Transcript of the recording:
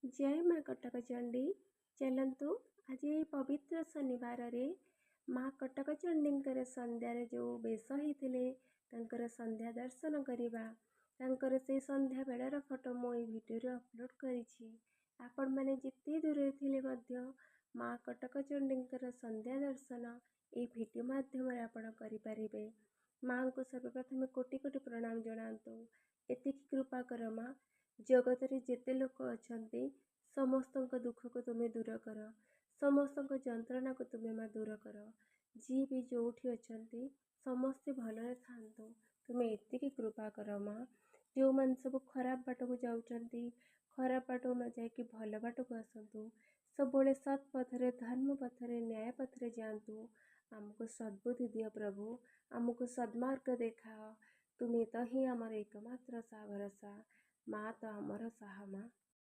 जय माँ कटक चंडी। चलतु आज ये पवित्र शनिवार रे माँ कटक चंडी संध्यार जो बेश होते संध्या दर्शन करवा तांकर से संध्या बेलार फोटो मो भिडियो अपलोड करी। आपण मैंने जिते दूर थे माँ कटक चंडी संध्या दर्शन ये भिडियो मध्यम आपण करें। माँ को सर्वप्रथम कोटि कोटि प्रणाम जनातु। एति कृपा कर माँ, जगत रे जेते लोक अच्छा समस्त दुख को तुम्हें दूर कर, समस्त जंत्रणा को तुम्हें माँ दूर कर। जी भी जो अच्छा समस्ते भलरे थांतु, तुम्हें एति कृपा कर माँ। जो मन सब खराब बाट को जाऊँगी खराब बाट न जाकि भल बाट को आसतु, सब सत् पथरे धर्म पथरे न्याय पथरे जातु। आमको सद्बुद्धि दिय प्रभु, आमको सद्मार्ग देखाओ। तुम्हें तो ही आमर एकमात्र सा भरोसा। माँ तो आमर साहा माँ।